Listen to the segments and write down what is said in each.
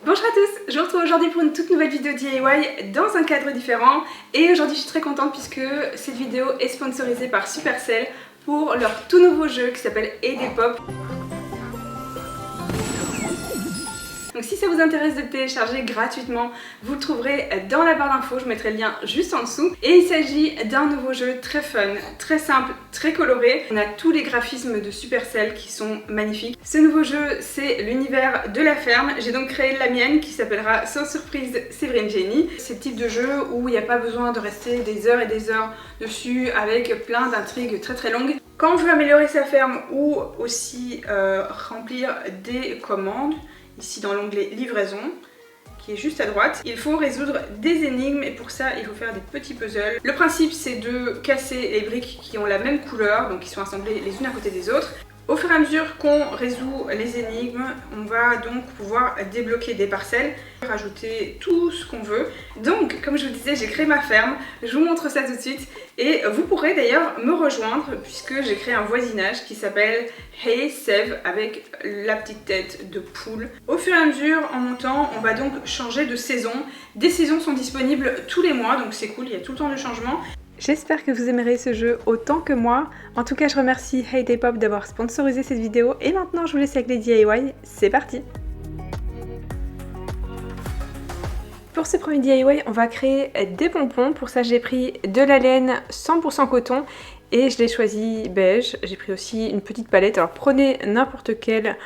Bonjour à tous, je vous retrouve aujourd'hui pour une toute nouvelle vidéo DIY dans un cadre différent. Et aujourd'hui je suis très contente puisque cette vidéo est sponsorisée par Supercell pour leur tout nouveau jeu qui s'appelle Aidepop. Donc si ça vous intéresse de le télécharger gratuitement, vous le trouverez dans la barre d'infos, je mettrai le lien juste en dessous. Et il s'agit d'un nouveau jeu très fun, très simple, très coloré. On a tous les graphismes de Supercell qui sont magnifiques. Ce nouveau jeu, c'est l'univers de la ferme. J'ai donc créé la mienne qui s'appellera sans surprise Séverine Jenny. C'est le type de jeu où il n'y a pas besoin de rester des heures et des heures dessus avec plein d'intrigues très longues. Quand on veut améliorer sa ferme ou aussi remplir des commandes, ici dans l'onglet livraison, qui est juste à droite, il faut résoudre des énigmes et pour ça il faut faire des petits puzzles. Le principe c'est de casser les briques qui ont la même couleur, donc qui sont assemblées les unes à côté des autres. Au fur et à mesure qu'on résout les énigmes, on va donc pouvoir débloquer des parcelles, rajouter tout ce qu'on veut. Donc, comme je vous disais, j'ai créé ma ferme, je vous montre ça tout de suite. Et vous pourrez d'ailleurs me rejoindre puisque j'ai créé un voisinage qui s'appelle Hey Sève avec la petite tête de poule. Au fur et à mesure, en montant, on va donc changer de saison. Des saisons sont disponibles tous les mois, donc c'est cool, il y a tout le temps de changement. J'espère que vous aimerez ce jeu autant que moi. En tout cas, je remercie Aidepop d'avoir sponsorisé cette vidéo. Et maintenant, je vous laisse avec les DIY. C'est parti! Pour ce premier DIY, on va créer des pompons. Pour ça, j'ai pris de la laine 100% coton et je l'ai choisi beige. J'ai pris aussi une petite palette. Alors, prenez n'importe quel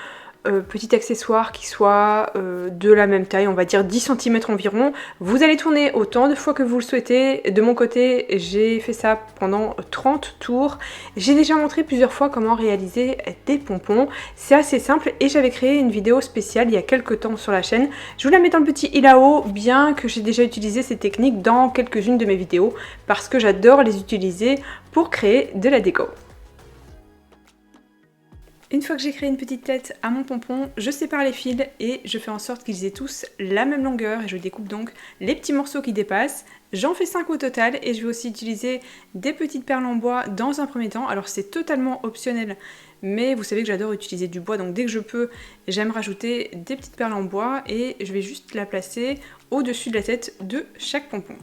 petit accessoire qui soit de la même taille, on va dire 10 cm environ. Vous allez tourner autant de fois que vous le souhaitez. De mon côté, j'ai fait ça pendant 30 tours. J'ai déjà montré plusieurs fois comment réaliser des pompons. C'est assez simple et j'avais créé une vidéo spéciale il y a quelques temps sur la chaîne. Je vous la mets dans le petit i là-haut, bien que j'ai déjà utilisé ces techniques dans quelques-unes de mes vidéos parce que j'adore les utiliser pour créer de la déco. Une fois que j'ai créé une petite tête à mon pompon, je sépare les fils et je fais en sorte qu'ils aient tous la même longueur et je découpe donc les petits morceaux qui dépassent. J'en fais 5 au total et je vais aussi utiliser des petites perles en bois dans un premier temps. Alors c'est totalement optionnel, mais vous savez que j'adore utiliser du bois, donc dès que je peux, j'aime rajouter des petites perles en bois et je vais juste la placer au-dessus de la tête de chaque pompon.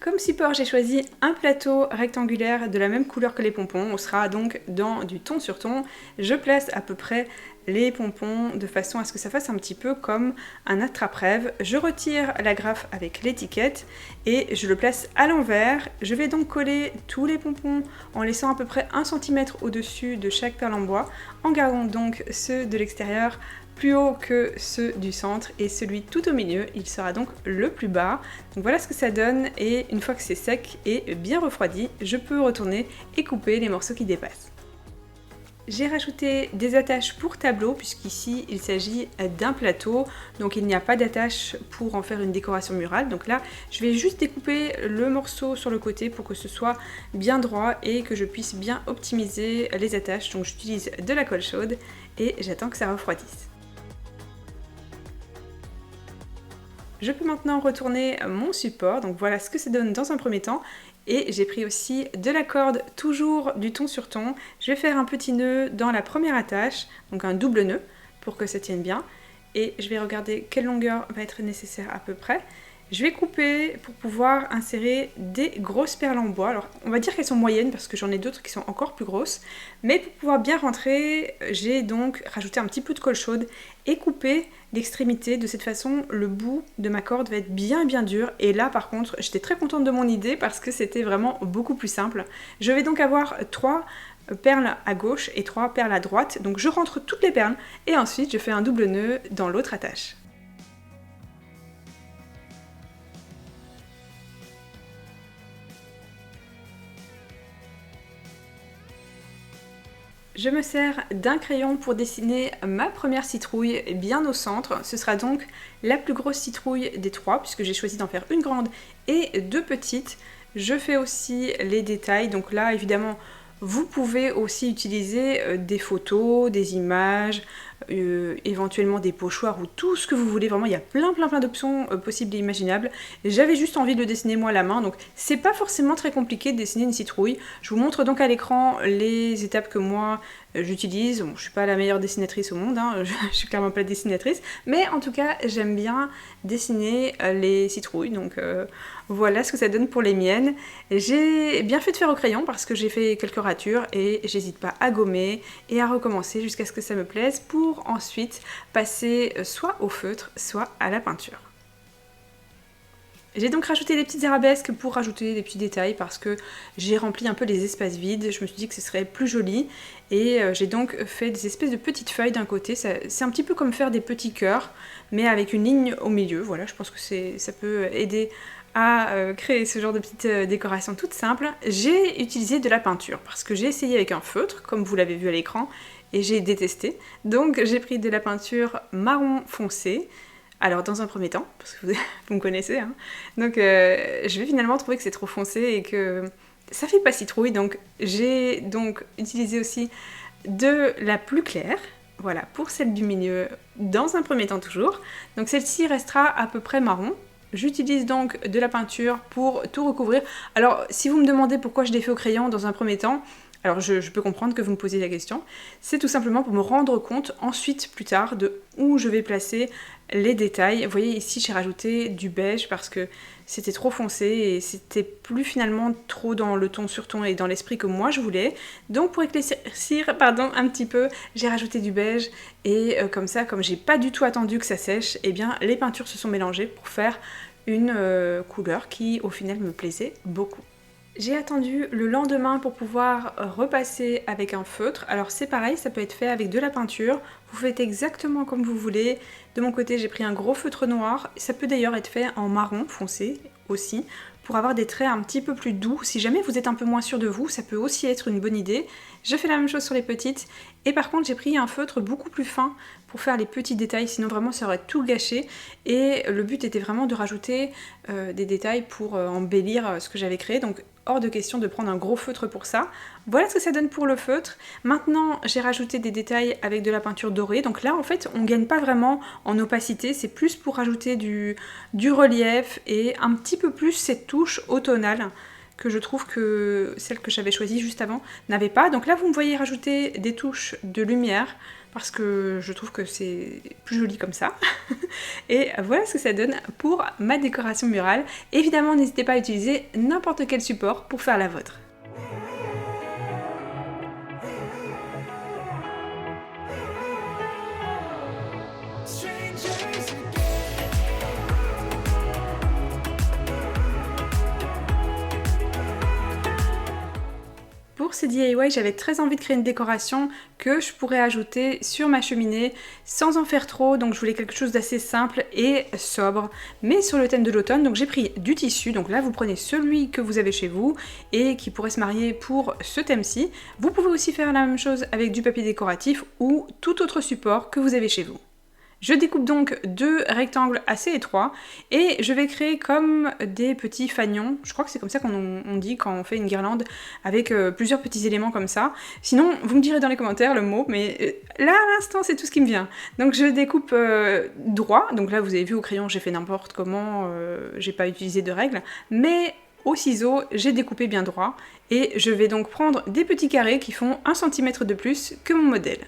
Comme support, j'ai choisi un plateau rectangulaire de la même couleur que les pompons. On sera donc dans du ton sur ton. Je place à peu près les pompons de façon à ce que ça fasse un petit peu comme un attrape-rêve. Je retire l'agrafe avec l'étiquette et je le place à l'envers. Je vais donc coller tous les pompons en laissant à peu près 1 cm au-dessus de chaque perle en bois, en gardant donc ceux de l'extérieur plus haut que ceux du centre et celui tout au milieu, il sera donc le plus bas. Donc voilà ce que ça donne et une fois que c'est sec et bien refroidi, je peux retourner et couper les morceaux qui dépassent. J'ai rajouté des attaches pour tableau puisqu'ici il s'agit d'un plateau, donc il n'y a pas d'attache pour en faire une décoration murale. Donc là je vais juste découper le morceau sur le côté pour que ce soit bien droit et que je puisse bien optimiser les attaches. Donc j'utilise de la colle chaude et j'attends que ça refroidisse. Je peux maintenant retourner mon support, donc voilà ce que ça donne dans un premier temps. Et j'ai pris aussi de la corde, toujours du ton sur ton. Je vais faire un petit nœud dans la première attache, donc un double nœud pour que ça tienne bien. Et je vais regarder quelle longueur va être nécessaire à peu près. Je vais couper pour pouvoir insérer des grosses perles en bois. Alors on va dire qu'elles sont moyennes parce que j'en ai d'autres qui sont encore plus grosses. Mais pour pouvoir bien rentrer, j'ai donc rajouté un petit peu de colle chaude et coupé l'extrémité. De cette façon, le bout de ma corde va être bien dur. Et là par contre, j'étais très contente de mon idée parce que c'était vraiment beaucoup plus simple. Je vais donc avoir 3 perles à gauche et 3 perles à droite. Donc je rentre toutes les perles et ensuite je fais un double nœud dans l'autre attache. Je me sers d'un crayon pour dessiner ma première citrouille bien au centre. Ce sera donc la plus grosse citrouille des 3 puisque j'ai choisi d'en faire une grande et 2 petites. Je fais aussi les détails, donc là évidemment vous pouvez aussi utiliser des photos, des images, éventuellement des pochoirs ou tout ce que vous voulez. Vraiment, il y a plein d'options possibles et imaginables. J'avais juste envie de le dessiner moi à la main, donc c'est pas forcément très compliqué de dessiner une citrouille. Je vous montre donc à l'écran les étapes que moi j'utilise. Bon, je suis pas la meilleure dessinatrice au monde, hein, je suis clairement pas dessinatrice, mais en tout cas j'aime bien dessiner les citrouilles, donc voilà ce que ça donne pour les miennes. J'ai bien fait de faire au crayon parce que j'ai fait quelques ratures et j'hésite pas à gommer et à recommencer jusqu'à ce que ça me plaise pour ensuite passer soit au feutre, soit à la peinture. J'ai donc rajouté des petites arabesques pour rajouter des petits détails parce que j'ai rempli un peu les espaces vides, je me suis dit que ce serait plus joli et j'ai donc fait des espèces de petites feuilles d'un côté, c'est un petit peu comme faire des petits cœurs mais avec une ligne au milieu, voilà, je pense que ça peut aider à créer ce genre de petite décoration toute simple. J'ai utilisé de la peinture parce que j'ai essayé avec un feutre, comme vous l'avez vu à l'écran, et j'ai détesté, donc j'ai pris de la peinture marron foncé. Alors dans un premier temps, parce que vous me connaissez, hein, donc je vais finalement trouver que c'est trop foncé et que ça fait pas citrouille, donc j'ai donc utilisé aussi de la plus claire, voilà, pour celle du milieu, dans un premier temps toujours. Donc celle-ci restera à peu près marron. J'utilise donc de la peinture pour tout recouvrir. Alors si vous me demandez pourquoi je l'ai fait au crayon dans un premier temps, alors je peux comprendre que vous me posiez la question, c'est tout simplement pour me rendre compte ensuite, plus tard, de où je vais placer les détails. Vous voyez ici j'ai rajouté du beige parce que c'était trop foncé et c'était plus finalement trop dans le ton sur ton et dans l'esprit que moi je voulais. Donc pour éclaircir un petit peu, j'ai rajouté du beige et comme ça, comme j'ai pas du tout attendu que ça sèche, et bien les peintures se sont mélangées pour faire une couleur qui au final me plaisait beaucoup. J'ai attendu le lendemain pour pouvoir repasser avec un feutre. Alors c'est pareil, ça peut être fait avec de la peinture. Vous faites exactement comme vous voulez. De mon côté, j'ai pris un gros feutre noir. Ça peut d'ailleurs être fait en marron foncé aussi, pour avoir des traits un petit peu plus doux. Si jamais vous êtes un peu moins sûr de vous, ça peut aussi être une bonne idée. Je fais la même chose sur les petites. Et par contre, j'ai pris un feutre beaucoup plus fin pour faire les petits détails, sinon vraiment ça aurait tout gâché. Et le but était vraiment de rajouter des détails pour embellir ce que j'avais créé. Donc hors de question de prendre un gros feutre pour ça. Voilà ce que ça donne pour le feutre. Maintenant, j'ai rajouté des détails avec de la peinture dorée. Donc là, en fait, on gagne pas vraiment en opacité. C'est plus pour rajouter du relief et un petit peu plus cette touche automnale que je trouve que celle que j'avais choisie juste avant n'avait pas. Donc là, vous me voyez rajouter des touches de lumière parce que je trouve que c'est plus joli comme ça. Et voilà ce que ça donne pour ma décoration murale. Évidemment, n'hésitez pas à utiliser n'importe quel support pour faire la vôtre. Pour ce DIY, j'avais très envie de créer une décoration que je pourrais ajouter sur ma cheminée sans en faire trop, donc je voulais quelque chose d'assez simple et sobre, mais sur le thème de l'automne. Donc j'ai pris du tissu, donc là vous prenez celui que vous avez chez vous et qui pourrait se marier pour ce thème-ci. Vous pouvez aussi faire la même chose avec du papier décoratif ou tout autre support que vous avez chez vous. Je découpe donc deux rectangles assez étroits et je vais créer comme des petits fanions. Je crois que c'est comme ça qu'on dit quand on fait une guirlande avec plusieurs petits éléments comme ça. Sinon, vous me direz dans les commentaires le mot, mais là à l'instant c'est tout ce qui me vient. Donc je découpe droit, donc là vous avez vu au crayon j'ai fait n'importe comment, j'ai pas utilisé de règles, mais au ciseau j'ai découpé bien droit et je vais donc prendre des petits carrés qui font 1 cm de plus que mon modèle.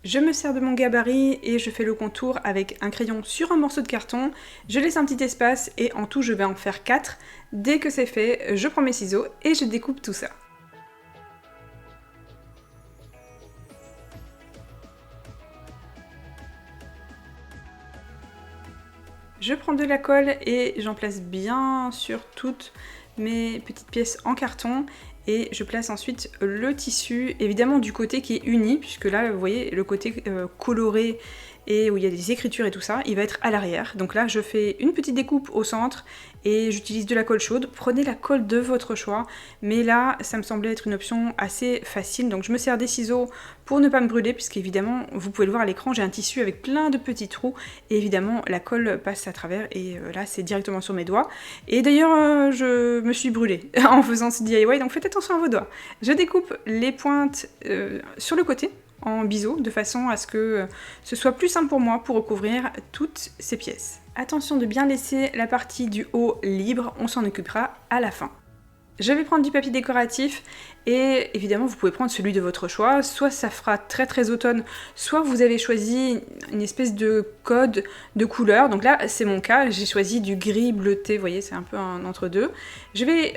Je me sers de mon gabarit et je fais le contour avec un crayon sur un morceau de carton. Je laisse un petit espace et en tout je vais en faire 4. Dès que c'est fait, je prends mes ciseaux et je découpe tout ça. Je prends de la colle et j'en place bien sur toutes mes petites pièces en carton. Et je place ensuite le tissu, évidemment du côté qui est uni, puisque là, vous voyez, le côté coloré et où il y a des écritures et tout ça, il va être à l'arrière. Donc là, je fais une petite découpe au centre et j'utilise de la colle chaude. Prenez la colle de votre choix, mais là, ça me semblait être une option assez facile. Donc je me sers des ciseaux pour ne pas me brûler, puisqu'évidemment, vous pouvez le voir à l'écran, j'ai un tissu avec plein de petits trous, et évidemment, la colle passe à travers, et là, c'est directement sur mes doigts. Et d'ailleurs, je me suis brûlée en faisant ce DIY, donc faites attention à vos doigts. Je découpe les pointes sur le côté, en biseau de façon à ce que ce soit plus simple pour moi pour recouvrir toutes ces pièces. Attention de bien laisser la partie du haut libre, on s'en occupera à la fin. Je vais prendre du papier décoratif et évidemment vous pouvez prendre celui de votre choix, soit ça fera très automne, soit vous avez choisi une espèce de code de couleur, donc là c'est mon cas, j'ai choisi du gris bleuté, vous voyez c'est un peu un entre-deux. Je vais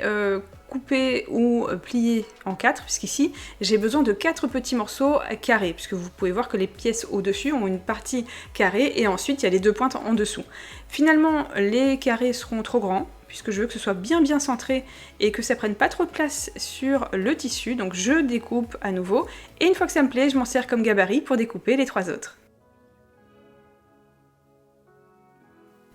couper ou plier en 4, puisqu'ici j'ai besoin de 4 petits morceaux carrés, puisque vous pouvez voir que les pièces au-dessus ont une partie carrée et ensuite il y a les 2 pointes en dessous. Finalement les carrés seront trop grands, puisque je veux que ce soit bien centré et que ça prenne pas trop de place sur le tissu, donc je découpe à nouveau, et une fois que ça me plaît, je m'en sers comme gabarit pour découper les 3 autres.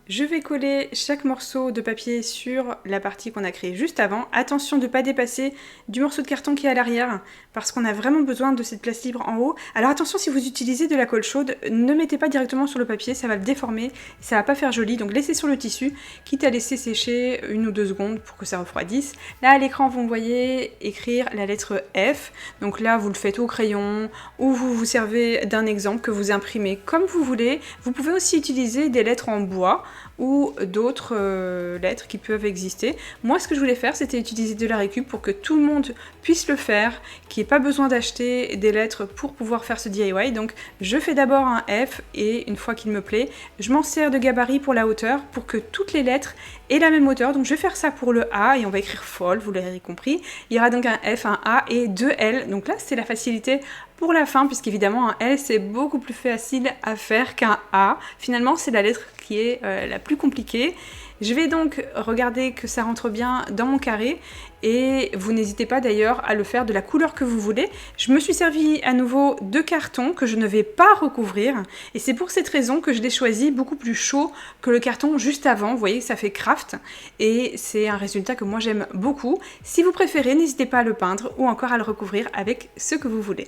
Je vais coller chaque morceau de papier sur la partie qu'on a créée juste avant. Attention de ne pas dépasser du morceau de carton qui est à l'arrière, parce qu'on a vraiment besoin de cette place libre en haut. Alors attention, si vous utilisez de la colle chaude, ne mettez pas directement sur le papier, ça va le déformer, ça va pas faire joli, donc laissez sur le tissu, quitte à laisser sécher 1 ou 2 secondes pour que ça refroidisse. Là à l'écran vous me voyez écrire la lettre F, donc là vous le faites au crayon, ou vous vous servez d'un exemple que vous imprimez comme vous voulez. Vous pouvez aussi utiliser des lettres en bois, ou d'autres lettres qui peuvent exister. Moi ce que je voulais faire c'était utiliser de la récup pour que tout le monde puisse le faire, qu'il n'y ait pas besoin d'acheter des lettres pour pouvoir faire ce DIY. Donc je fais d'abord un F et une fois qu'il me plaît, je m'en sers de gabarit pour la hauteur pour que toutes les lettres aient la même hauteur. Donc je vais faire ça pour le A et on va écrire folle, vous l'avez compris. Il y aura donc un F, un A et 2 L. Donc là c'est la facilité pour la fin, puisqu'évidemment un L c'est beaucoup plus facile à faire qu'un A. Finalement c'est la lettre qui est la plus compliquée. Je vais donc regarder que ça rentre bien dans mon carré et vous n'hésitez pas d'ailleurs à le faire de la couleur que vous voulez. Je me suis servi à nouveau de carton que je ne vais pas recouvrir et c'est pour cette raison que je l'ai choisi beaucoup plus chaud que le carton juste avant. Vous voyez, ça fait craft et c'est un résultat que moi j'aime beaucoup. Si vous préférez, n'hésitez pas à le peindre ou encore à le recouvrir avec ce que vous voulez.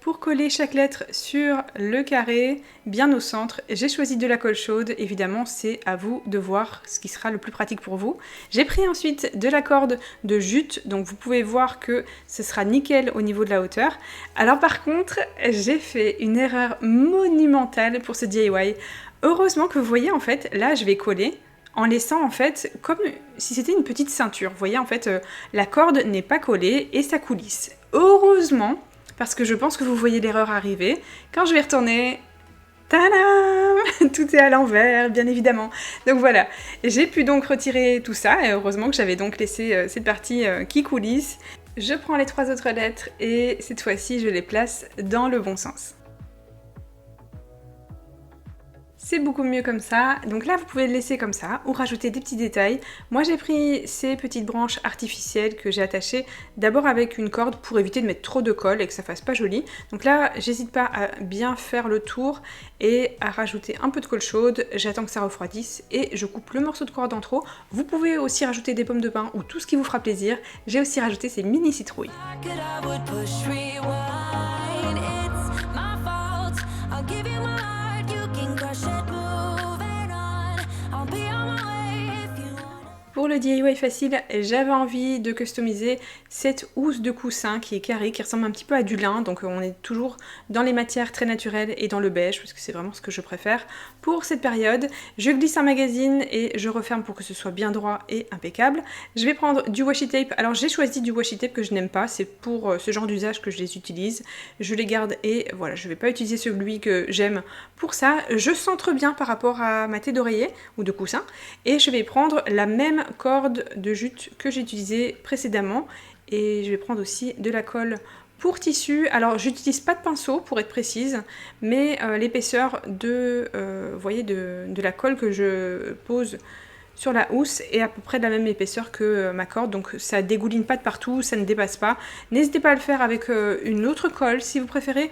Pour coller chaque lettre sur le carré, bien au centre, j'ai choisi de la colle chaude. Évidemment, c'est à vous de voir ce qui sera le plus pratique pour vous. J'ai pris ensuite de la corde de jute, donc vous pouvez voir que ce sera nickel au niveau de la hauteur. Alors par contre, j'ai fait une erreur monumentale pour ce DIY. Heureusement que vous voyez, en fait, là je vais coller en laissant en fait comme si c'était une petite ceinture. Vous voyez, en fait, la corde n'est pas collée et ça coulisse. Heureusement, parce que je pense que vous voyez l'erreur arriver. Quand je vais retourner, tadam, tout est à l'envers, bien évidemment. Donc voilà, j'ai pu donc retirer tout ça, et heureusement que j'avais donc laissé cette partie qui coulisse. Je prends les 3 autres lettres, et cette fois-ci, je les place dans le bon sens. C'est beaucoup mieux comme ça, donc là vous pouvez le laisser comme ça ou rajouter des petits détails. Moi j'ai pris ces petites branches artificielles que j'ai attachées d'abord avec une corde pour éviter de mettre trop de colle et que ça fasse pas joli. Donc là j'hésite pas à bien faire le tour et à rajouter un peu de colle chaude, j'attends que ça refroidisse et je coupe le morceau de corde en trop. Vous pouvez aussi rajouter des pommes de pin ou tout ce qui vous fera plaisir. J'ai aussi rajouté ces mini citrouilles. Pour le DIY facile, j'avais envie de customiser cette housse de coussin qui est carrée, qui ressemble un petit peu à du lin, donc on est toujours dans les matières très naturelles et dans le beige, parce que c'est vraiment ce que je préfère pour cette période. Je glisse un magazine et je referme pour que ce soit bien droit et impeccable. Je vais prendre du washi tape. Alors j'ai choisi du washi tape que je n'aime pas, c'est pour ce genre d'usage que je les utilise. Je les garde et voilà, je ne vais pas utiliser celui que j'aime pour ça. Je centre bien par rapport à ma tête d'oreiller ou de coussin et je vais prendre la même corde de jute que j'ai utilisée précédemment et je vais prendre aussi de la colle pour tissu. Alors j'utilise pas de pinceau pour être précise, mais l'épaisseur de, voyez, de la colle que je pose sur la housse est à peu près de la même épaisseur que ma corde, donc ça dégouline pas de partout, ça ne dépasse pas. N'hésitez pas à le faire avec une autre colle si vous préférez,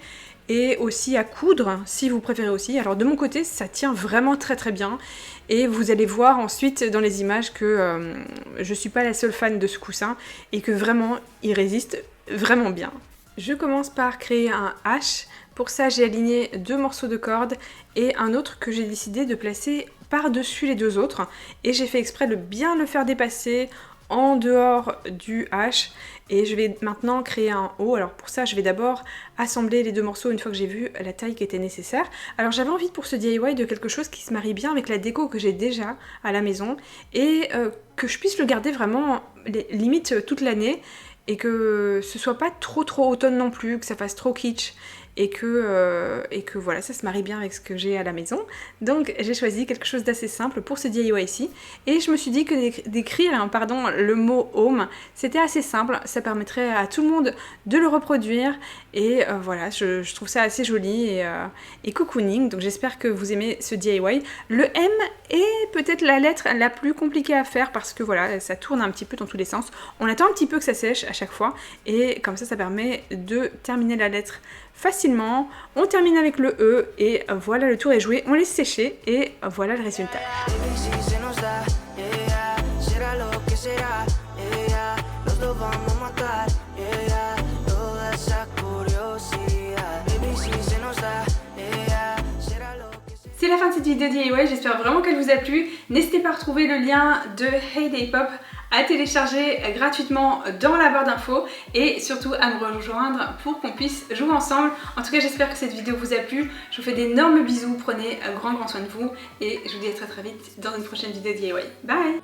et aussi à coudre si vous préférez aussi. Alors de mon côté ça tient vraiment très bien et vous allez voir ensuite dans les images que je suis pas la seule fan de ce coussin et que vraiment il résiste vraiment bien. Je commence par créer un H. Pour ça j'ai aligné 2 morceaux de corde et un autre que j'ai décidé de placer par-dessus les 2 autres et j'ai fait exprès de bien le faire dépasser en dehors du H et je vais maintenant créer un haut. Alors pour ça je vais d'abord assembler les deux morceaux une fois que j'ai vu la taille qui était nécessaire. Alors j'avais envie pour ce DIY de quelque chose qui se marie bien avec la déco que j'ai déjà à la maison et que je puisse le garder vraiment limite toute l'année et que ce soit pas trop automne non plus, que ça fasse trop kitsch et que voilà, ça se marie bien avec ce que j'ai à la maison. Donc j'ai choisi quelque chose d'assez simple pour ce DIY ici et je me suis dit que d'écrire le mot home c'était assez simple, ça permettrait à tout le monde de le reproduire et voilà, je trouve ça assez joli et cocooning, donc j'espère que vous aimez ce DIY. Le M est peut-être la lettre la plus compliquée à faire parce que voilà, ça tourne un petit peu dans tous les sens. On attend un petit peu que ça sèche à chaque fois et comme ça permet de terminer la lettre facilement. On termine avec le E et voilà, le tour est joué, on laisse sécher et voilà le résultat. C'est la fin de cette vidéo DIY, j'espère vraiment qu'elle vous a plu. N'hésitez pas à retrouver le lien de Heyday Pop à télécharger gratuitement dans la barre d'infos et surtout à me rejoindre pour qu'on puisse jouer ensemble. En tout cas, j'espère que cette vidéo vous a plu. Je vous fais d'énormes bisous, prenez grand soin de vous et je vous dis à très vite dans une prochaine vidéo DIY. Bye!